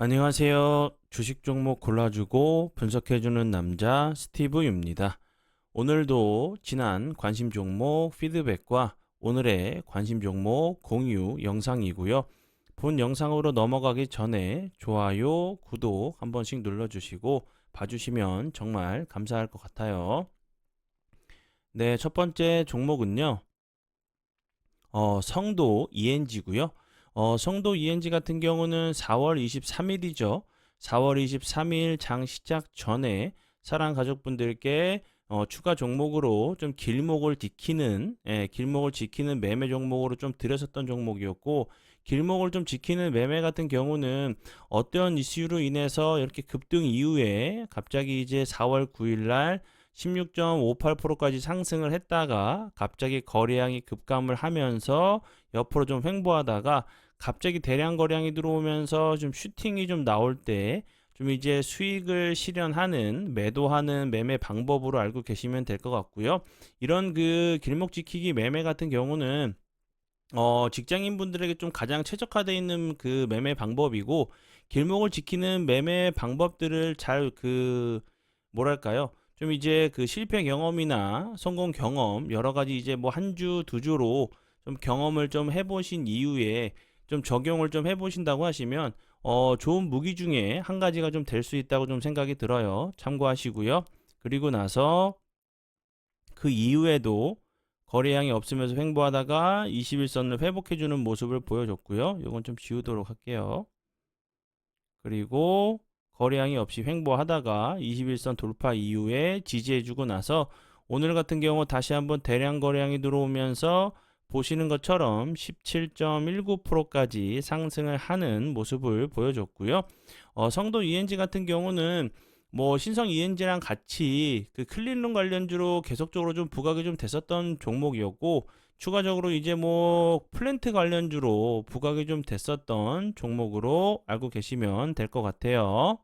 안녕하세요. 주식 종목 골라주고 분석해주는 남자 스티브입니다. 오늘도 지난 관심 종목 피드백과 오늘의 관심 종목 공유 영상이고요. 본 영상으로 넘어가기 전에 좋아요, 구독 한 번씩 눌러주시고 봐주시면 정말 감사할 것 같아요. 네, 첫 번째 종목은요. 성도 ENG고요. 성도 ENG 같은 경우는 4월 23일이죠. 4월 23일 장 시작 전에 사랑 가족분들께 추가 종목으로 좀 길목을 지키는 매매 종목으로 좀 드렸었던 종목이었고, 길목을 좀 지키는 매매 같은 경우는 어떤 이슈로 인해서 이렇게 급등 이후에 갑자기 이제 4월 9일 날 16.58%까지 상승을 했다가 갑자기 거래량이 급감을 하면서 옆으로 좀 횡보하다가 갑자기 대량 거래량이 들어오면서 좀 슈팅이 좀 나올 때 좀 이제 수익을 실현하는 매도하는 매매 방법으로 알고 계시면 될 것 같고요. 이런 그 길목 지키기 매매 같은 경우는 직장인 분들에게 좀 가장 최적화되어 있는 그 매매 방법이고, 길목을 지키는 매매 방법들을 잘 뭐랄까요? 좀 이제 그 실패 경험이나 성공 경험 여러 가지 이제 뭐 한 주, 두 주로 좀 경험을 좀 해보신 이후에 좀 적용을 좀 해보신다고 하시면 좋은 무기 중에 한 가지가 좀 될 수 있다고 좀 생각이 들어요. 참고하시고요. 그리고 나서 그 이후에도 거래량이 없으면서 횡보하다가 21선을 회복해주는 모습을 보여줬고요. 이건 좀 지우도록 할게요. 그리고 거래량이 없이 횡보하다가 21선 돌파 이후에 지지해주고 나서 오늘 같은 경우 다시 한번 대량 거래량이 들어오면서 보시는 것처럼 17.19%까지 상승을 하는 모습을 보여줬고요. 성도 ENG 같은 경우는 뭐 신성 ENG랑 같이 그 클린룸 관련주로 계속적으로 좀 부각이 좀 됐었던 종목이었고, 추가적으로 이제 뭐 플랜트 관련주로 부각이 좀 됐었던 종목으로 알고 계시면 될 것 같아요.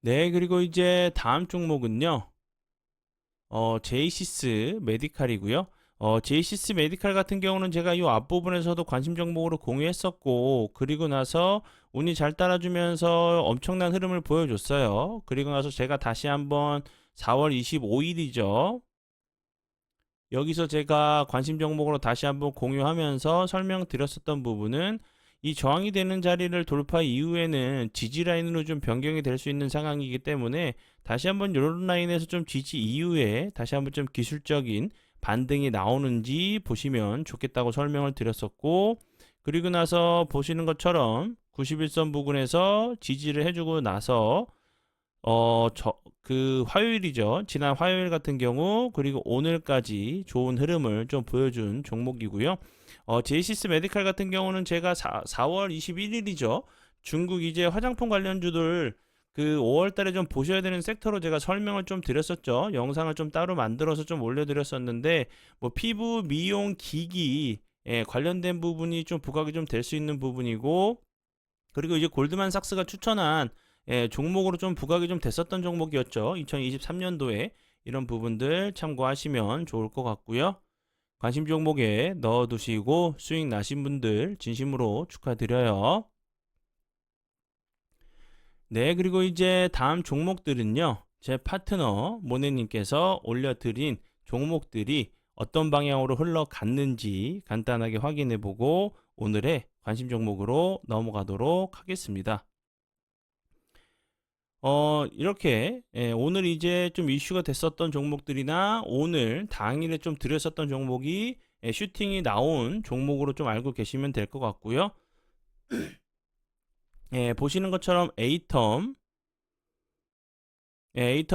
네, 그리고 이제 다음 종목은요. 제이시스 메디칼이고요. 제이시스 메디칼 같은 경우는 제가 이 앞부분에서도 관심 종목으로 공유했었고, 그리고 나서 운이 잘 따라주면서 엄청난 흐름을 보여줬어요. 그리고 나서 제가 다시 한번 4월 25일이죠. 여기서 제가 관심 종목으로 다시 한번 공유하면서 설명드렸었던 부분은 이 저항이 되는 자리를 돌파 이후에는 지지 라인으로 좀 변경이 될 수 있는 상황이기 때문에 다시 한번 이런 라인에서 좀 지지 이후에 다시 한번 좀 기술적인 반등이 나오는지 보시면 좋겠다고 설명을 드렸었고, 그리고 나서 보시는 것처럼 91선 부근에서 지지를 해주고 나서 화요일이죠. 지난 화요일 같은 경우, 그리고 오늘까지 좋은 흐름을 좀 보여준 종목이고요. 제이시스 메디칼 같은 경우는 제가 4월 21일이죠. 중국 이제 화장품 관련주들 그 5월 달에 좀 보셔야 되는 섹터로 제가 설명을 좀 드렸었죠. 영상을 좀 따로 만들어서 좀 올려드렸었는데, 뭐 피부 미용 기기 관련된 부분이 좀 부각이 좀 될 수 있는 부분이고, 그리고 이제 골드만삭스가 추천한 종목으로 좀 부각이 좀 됐었던 종목이었죠. 2023년도에 이런 부분들 참고하시면 좋을 것 같고요. 관심 종목에 넣어두시고 수익 나신 분들 진심으로 축하드려요. 네, 그리고 이제 다음 종목들은요. 제 파트너 모네님께서 올려드린 종목들이 어떤 방향으로 흘러갔는지 간단하게 확인해보고 오늘의 관심 종목으로 넘어가도록 하겠습니다. 이렇게 오늘 이제 좀 이슈가 됐었던 종목들이나 오늘 당일에 좀 드렸었던 종목이 슈팅이 나온 종목으로 좀 알고 계시면 될 것 같고요. 보시는 것처럼 에이텀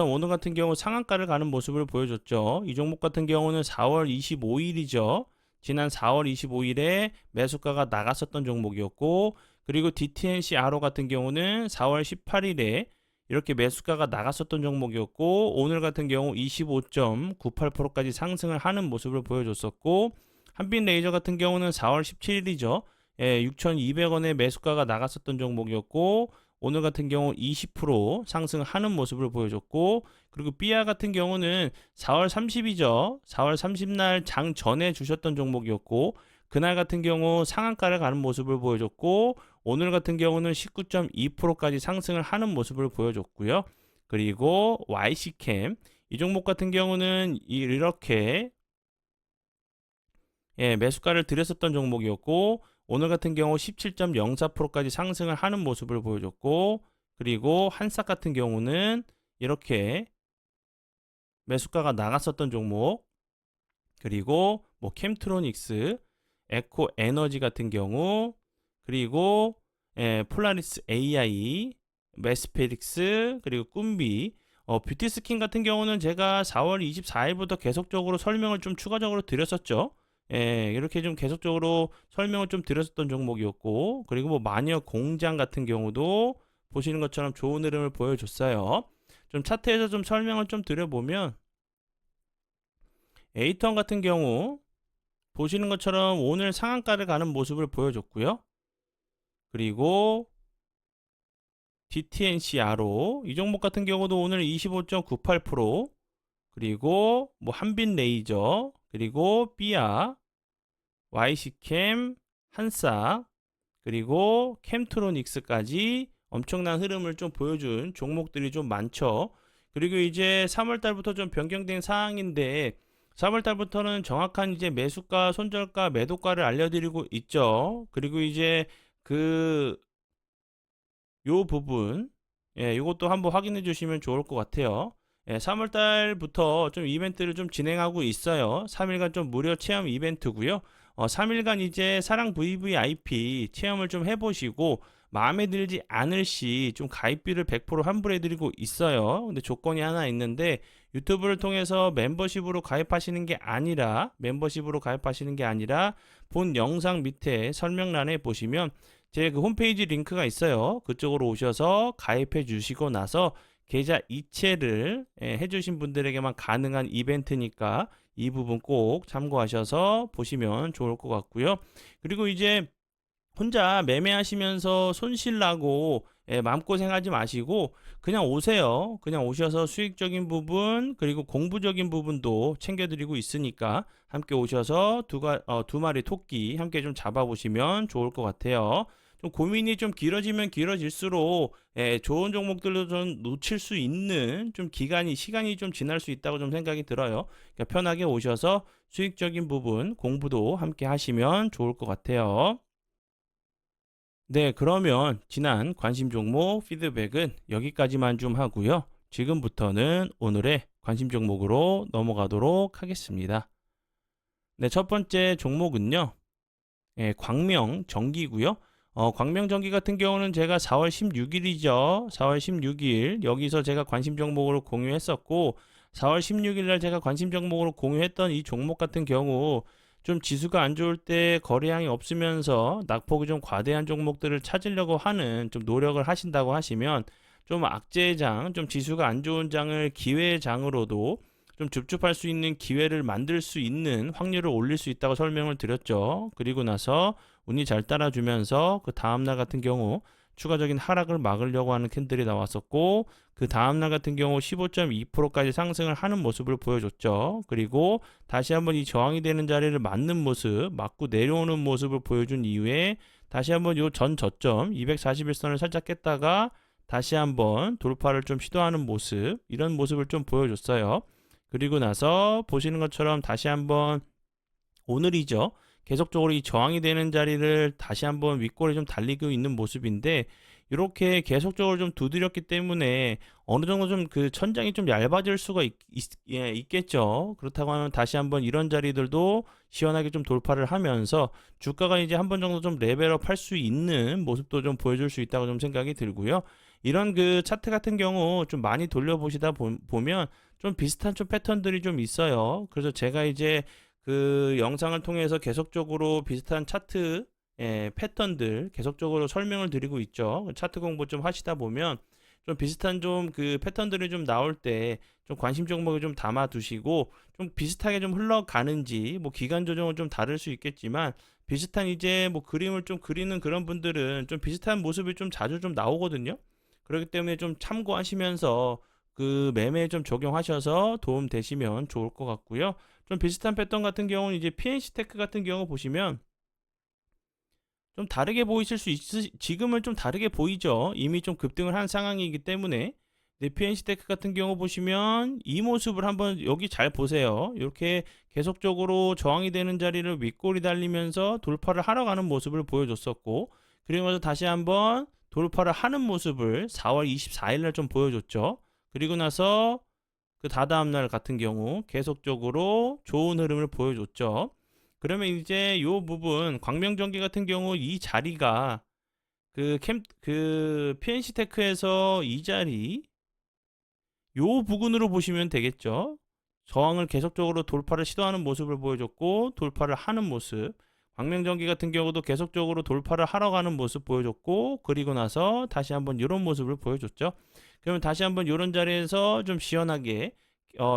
오늘 같은 경우 상한가를 가는 모습을 보여줬죠. 이 종목 같은 경우는 4월 25일이죠. 지난 4월 25일에 매수가가 나갔었던 종목이었고, 그리고 DTNC 아로 같은 경우는 4월 18일에 이렇게 매수가가 나갔었던 종목이었고, 오늘 같은 경우 25.98%까지 상승을 하는 모습을 보여줬었고, 한빛레이저 같은 경우는 4월 17일이죠. 6,200원의 매수가가 나갔었던 종목이었고, 오늘 같은 경우 20% 상승하는 모습을 보여줬고, 그리고 삐아 같은 경우는 4월 30이죠. 4월 30날 장 전에 주셨던 종목이었고, 그날 같은 경우 상한가를 가는 모습을 보여줬고, 오늘 같은 경우는 19.2%까지 상승을 하는 모습을 보여줬고요. 그리고 YC캠 이 종목 같은 경우는 이렇게 매수가를 들였었던 종목이었고, 오늘 같은 경우 17.04%까지 상승을 하는 모습을 보여줬고, 그리고 한싹 같은 경우는 이렇게 매수가가 나갔었던 종목, 그리고 뭐 캠트로닉스, 에코 에너지 같은 경우, 그리고 폴라리스 AI, 메스페릭스, 그리고 꿈비, 뷰티스킨 같은 경우는 제가 4월 24일부터 계속적으로 설명을 좀 추가적으로 드렸었죠. 이렇게 좀 계속적으로 설명을 좀 드렸었던 종목이었고, 그리고 뭐 마녀 공장 같은 경우도 보시는 것처럼 좋은 흐름을 보여줬어요. 좀 차트에서 좀 설명을 좀 드려보면, 에이턴 같은 경우 보시는 것처럼 오늘 상한가를 가는 모습을 보여줬고요. 그리고 DTNCRO 이 종목 같은 경우도 오늘 25.98%, 그리고 뭐 한빛레이저, 그리고 삐아, YC캠, 한싹, 그리고 캠트로닉스까지 엄청난 흐름을 좀 보여준 종목들이 좀 많죠. 그리고 이제 3월 달부터 좀 변경된 사항인데, 3월 달부터는 정확한 이제 매수가, 손절가, 매도가를 알려드리고 있죠. 그리고 이제 그 요 부분, 이것도 한번 확인해 주시면 좋을 것 같아요. 3월 달부터 좀 이벤트를 좀 진행하고 있어요. 3일간 좀 무료 체험 이벤트고요. 3일간 이제 사랑 VVIP 체험을 좀 해보시고, 마음에 들지 않을 시 좀 가입비를 100% 환불해 드리고 있어요. 근데 조건이 하나 있는데, 유튜브를 통해서 멤버십으로 가입하시는 게 아니라 본 영상 밑에 설명란에 보시면 제 그 홈페이지 링크가 있어요. 그쪽으로 오셔서 가입해 주시고 나서 계좌 이체를 해주신 분들에게만 가능한 이벤트니까 이 부분 꼭 참고하셔서 보시면 좋을 것 같고요. 그리고 이제 혼자 매매하시면서 손실 나고 마음고생하지 마시고 그냥 오세요. 그냥 오셔서 수익적인 부분, 그리고 공부적인 부분도 챙겨드리고 있으니까 함께 오셔서 두 마리 토끼 함께 좀 잡아보시면 좋을 것 같아요. 좀 고민이 좀 길어지면 길어질수록 좋은 종목들도 좀 놓칠 수 있는 좀 시간이 좀 지날 수 있다고 좀 생각이 들어요. 그러니까 편하게 오셔서 수익적인 부분 공부도 함께 하시면 좋을 것 같아요. 네, 그러면 지난 관심 종목 피드백은 여기까지만 좀 하고요. 지금부터는 오늘의 관심 종목으로 넘어가도록 하겠습니다. 네, 첫 번째 종목은요. 광명전기고요. 광명전기 같은 경우는 제가 4월 16일이죠. 4월 16일 여기서 제가 관심 종목으로 공유했었고, 4월 16일 날 제가 관심 종목으로 공유했던 이 종목 같은 경우 좀 지수가 안 좋을 때 거래량이 없으면서 낙폭이 좀 과대한 종목들을 찾으려고 하는 좀 노력을 하신다고 하시면, 좀 악재장, 좀 지수가 안 좋은 장을 기회의 장으로도 좀 줍줍할 수 있는 기회를 만들 수 있는 확률을 올릴 수 있다고 설명을 드렸죠. 그리고 나서 운이 잘 따라주면서 그 다음날 같은 경우 추가적인 하락을 막으려고 하는 캔들이 나왔었고, 그 다음날 같은 경우 15.2%까지 상승을 하는 모습을 보여줬죠. 그리고 다시 한번 이 저항이 되는 자리를 맞는 모습, 맞고 내려오는 모습을 보여준 이후에 다시 한번 요 전 저점 241선을 살짝 깼다가 다시 한번 돌파를 좀 시도하는 모습, 이런 모습을 좀 보여줬어요. 그리고 나서 보시는 것처럼 다시 한번 오늘이죠. 계속적으로 이 저항이 되는 자리를 다시 한번 윗골에 좀 달리고 있는 모습인데, 이렇게 계속적으로 좀 두드렸기 때문에 어느 정도 좀 그 천장이 좀 얇아질 수가 있겠죠. 그렇다고 하면 다시 한번 이런 자리들도 시원하게 좀 돌파를 하면서 주가가 이제 한 번 정도 좀 레벨업 할 수 있는 모습도 좀 보여줄 수 있다고 좀 생각이 들고요. 이런 그 차트 같은 경우 좀 많이 돌려보시다 보면 좀 비슷한 좀 패턴들이 좀 있어요. 그래서 제가 이제 그 영상을 통해서 계속적으로 비슷한 차트 패턴들 계속적으로 설명을 드리고 있죠. 차트 공부 좀 하시다 보면 좀 비슷한 좀 그 패턴들이 좀 나올 때 좀 관심 종목을 좀 담아 두시고, 좀 비슷하게 좀 흘러가는지 뭐 기간 조정은 좀 다를 수 있겠지만 비슷한 이제 뭐 그림을 좀 그리는 그런 분들은 좀 비슷한 모습이 좀 자주 좀 나오거든요. 그렇기 때문에 좀 참고하시면서 그 매매에 좀 적용하셔서 도움 되시면 좋을 것 같고요. 좀 비슷한 패턴 같은 경우는 이제 PNC 테크 같은 경우 보시면 좀 다르게 보이실 수 지금은 좀 다르게 보이죠. 이미 좀 급등을 한 상황이기 때문에. 네, PNC테크 같은 경우 보시면 이 모습을 한번 여기 잘 보세요. 이렇게 계속적으로 저항이 되는 자리를 윗골이 달리면서 돌파를 하러 가는 모습을 보여줬었고, 그리고 나서 다시 한번 돌파를 하는 모습을 4월 24일 날 좀 보여줬죠. 그리고 나서 그 다다음 날 같은 경우 계속적으로 좋은 흐름을 보여줬죠. 그러면 이제 요 부분 광명전기 같은 경우 이 자리가 그 PNC테크에서 이 자리 요 부분으로 보시면 되겠죠. 저항을 계속적으로 돌파를 시도하는 모습을 보여줬고, 돌파를 하는 모습. 광명전기 같은 경우도 계속적으로 돌파를 하러 가는 모습 보여줬고, 그리고 나서 다시 한번 이런 모습을 보여줬죠. 그러면 다시 한번 이런 자리에서 좀 시원하게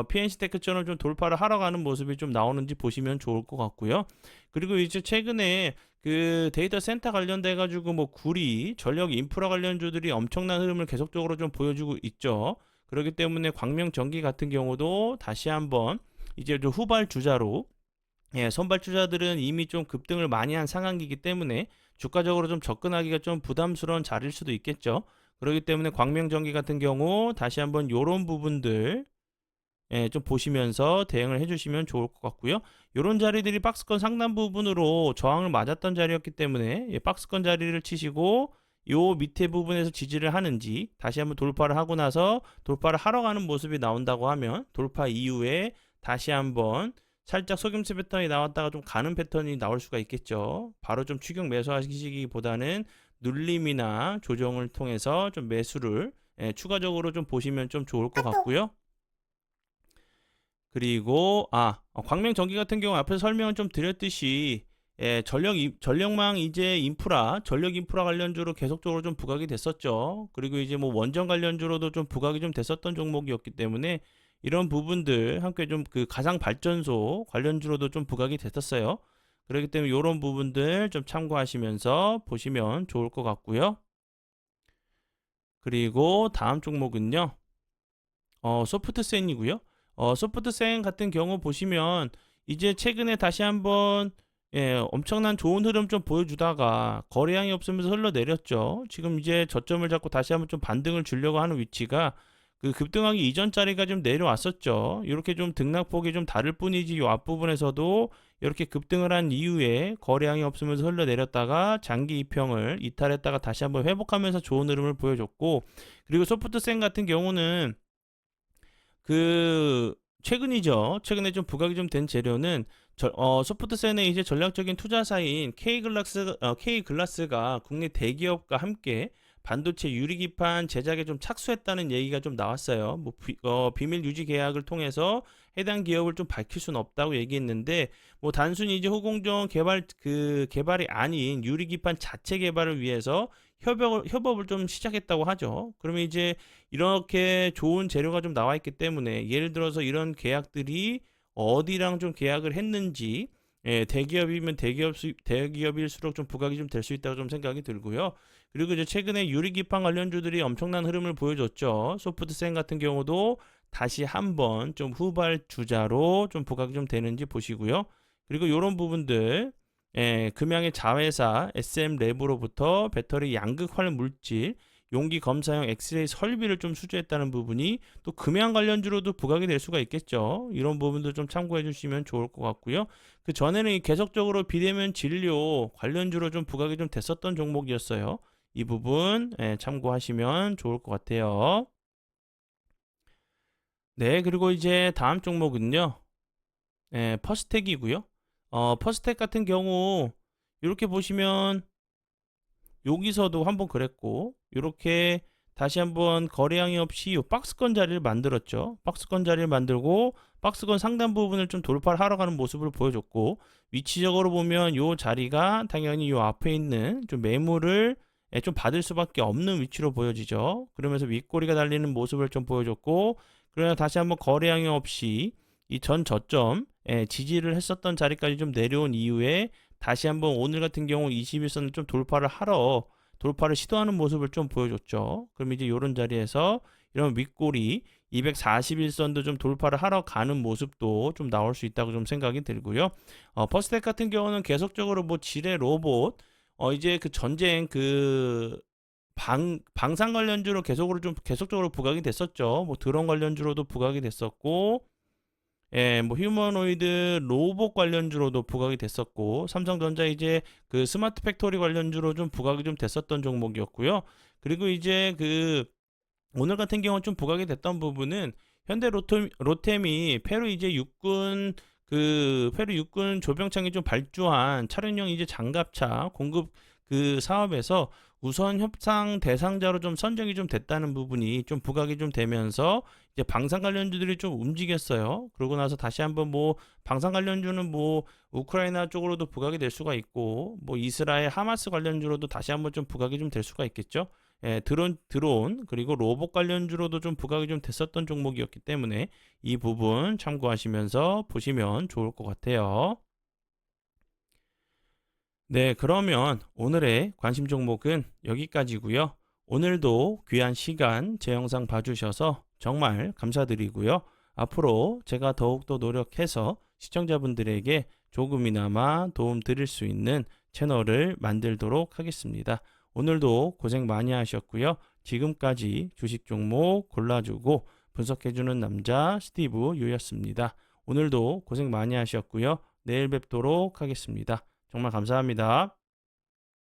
PNC테크처럼 좀 돌파를 하러 가는 모습이 좀 나오는지 보시면 좋을 것 같고요. 그리고 이제 최근에 그 데이터 센터 관련돼 가지고 뭐 구리, 전력 인프라 관련주들이 엄청난 흐름을 계속적으로 좀 보여주고 있죠. 그렇기 때문에 광명전기 같은 경우도 다시 한번 이제 좀 후발 주자로, 선발 주자들은 이미 좀 급등을 많이 한 상황이기 때문에 주가적으로 좀 접근하기가 좀 부담스러운 자리일 수도 있겠죠. 그렇기 때문에 광명전기 같은 경우 다시 한번 요런 부분들 좀 보시면서 대응을 해주시면 좋을 것 같고요. 이런 자리들이 박스권 상단 부분으로 저항을 맞았던 자리였기 때문에 박스권 자리를 치시고 요 밑에 부분에서 지지를 하는지, 다시 한번 돌파를 하고 나서 돌파를 하러 가는 모습이 나온다고 하면 돌파 이후에 다시 한번 살짝 속임수 패턴이 나왔다가 좀 가는 패턴이 나올 수가 있겠죠. 바로 좀 추격 매수하시기보다는 눌림이나 조정을 통해서 좀 매수를 추가적으로 좀 보시면 좀 좋을 것 같고요. 그리고 광명전기 같은 경우 앞에서 설명을 좀 드렸듯이 전력망 이제 인프라, 전력 인프라 관련주로 계속적으로 좀 부각이 됐었죠. 그리고 이제 뭐 원전 관련주로도 좀 부각이 좀 됐었던 종목이었기 때문에 이런 부분들 함께 좀 그 가상 발전소 관련주로도 좀 부각이 됐었어요. 그렇기 때문에 이런 부분들 좀 참고하시면서 보시면 좋을 것 같고요. 그리고 다음 종목은요. 소프트센이고요. 소프트센 같은 경우 보시면 이제 최근에 다시 한번 엄청난 좋은 흐름 좀 보여주다가 거래량이 없으면서 흘러내렸죠. 지금 이제 저점을 잡고 다시 한번 좀 반등을 주려고 하는 위치가 그 급등하기 이전 자리가 좀 내려왔었죠. 이렇게 좀 등락폭이 좀 다를 뿐이지 이 앞부분에서도 이렇게 급등을 한 이후에 거래량이 없으면서 흘러내렸다가 장기 이평을 이탈했다가 다시 한번 회복하면서 좋은 흐름을 보여줬고, 그리고 소프트센 같은 경우는 그 최근이죠. 최근에 좀 부각이 좀 된 재료는 소프트센의 이제 전략적인 투자사인 K글라스가 국내 대기업과 함께 반도체 유리기판 제작에 좀 착수했다는 얘기가 좀 나왔어요. 뭐 비밀 유지 계약을 통해서 해당 기업을 좀 밝힐 수는 없다고 얘기했는데, 뭐 단순히 이제 호공정 개발이 아닌 유리기판 자체 개발을 위해서 협업을 좀 시작했다고 하죠. 그러면 이제 이렇게 좋은 재료가 좀 나와 있기 때문에 예를 들어서 이런 계약들이 어디랑 좀 계약을 했는지, 대기업이면 대기업일수록 좀 부각이 좀 될 수 있다고 좀 생각이 들고요. 그리고 이제 최근에 유리기판 관련주들이 엄청난 흐름을 보여줬죠. 소프트센 같은 경우도 다시 한번 좀 후발 주자로 좀 부각이 좀 되는지 보시고요. 그리고 이런 부분들, 금양의 자회사 SM랩으로부터 배터리 양극화를 물질 용기 검사용 엑스레이 설비를 좀 수주했다는 부분이 또 금양 관련주로도 부각이 될 수가 있겠죠. 이런 부분도 좀 참고해 주시면 좋을 것 같고요. 그 전에는 계속적으로 비대면 진료 관련주로 좀 부각이 좀 됐었던 종목이었어요. 이 부분 참고하시면 좋을 것 같아요. 네, 그리고 이제 다음 종목은요. 퍼스텍이고요. 퍼스텍 같은 경우 이렇게 보시면 여기서도 한번 그랬고, 이렇게 다시 한번 거래량이 없이 요 박스권 자리를 만들었죠. 박스권 자리를 만들고 박스권 상단 부분을 좀 돌파를 하러 가는 모습을 보여줬고, 위치적으로 보면 요 자리가 당연히 요 앞에 있는 좀 매물을 좀 받을 수밖에 없는 위치로 보여지죠. 그러면서 윗꼬리가 달리는 모습을 좀 보여줬고, 그러나 다시 한번 거래량이 없이 이 전 저점 지지를 했었던 자리까지 좀 내려온 이후에 다시 한번 오늘 같은 경우 21선을 좀 돌파를 시도하는 모습을 좀 보여줬죠. 그럼 이제 이런 자리에서 이런 윗꼬리 241선도 좀 돌파를 하러 가는 모습도 좀 나올 수 있다고 좀 생각이 들고요. 퍼스텍 같은 경우는 계속적으로 뭐 지뢰 로봇 이제 그 전쟁 방산 관련주로 계속적으로 부각이 됐었죠. 뭐 드론 관련주로도 부각이 됐었고, 예, 뭐 휴머노이드 로봇 관련주로도 부각이 됐었고, 삼성전자 이제 그 스마트 팩토리 관련주로 좀 부각이 좀 됐었던 종목이었고요. 그리고 이제 오늘 같은 경우는 좀 부각이 됐던 부분은 로템이 페루 육군 조병창이 좀 발주한 차량용 이제 장갑차 공급 사업에서 우선 협상 대상자로 좀 선정이 좀 됐다는 부분이 좀 부각이 좀 되면서 이제 방산 관련주들이 좀 움직였어요. 그러고 나서 다시 한번 뭐 방산 관련주는 뭐 우크라이나 쪽으로도 부각이 될 수가 있고, 뭐 이스라엘 하마스 관련주로도 다시 한번 좀 부각이 좀 될 수가 있겠죠. 예, 드론 그리고 로봇 관련주로도 좀 부각이 좀 됐었던 종목이었기 때문에 이 부분 참고하시면서 보시면 좋을 것 같아요. 네, 그러면 오늘의 관심 종목은 여기까지고요. 오늘도 귀한 시간 제 영상 봐주셔서 정말 감사드리고요. 앞으로 제가 더욱더 노력해서 시청자분들에게 조금이나마 도움 드릴 수 있는 채널을 만들도록 하겠습니다. 오늘도 고생 많이 하셨고요. 지금까지 주식 종목 골라주고 분석해주는 남자 스티브 유였습니다. 오늘도 고생 많이 하셨고요. 내일 뵙도록 하겠습니다. 정말 감사합니다.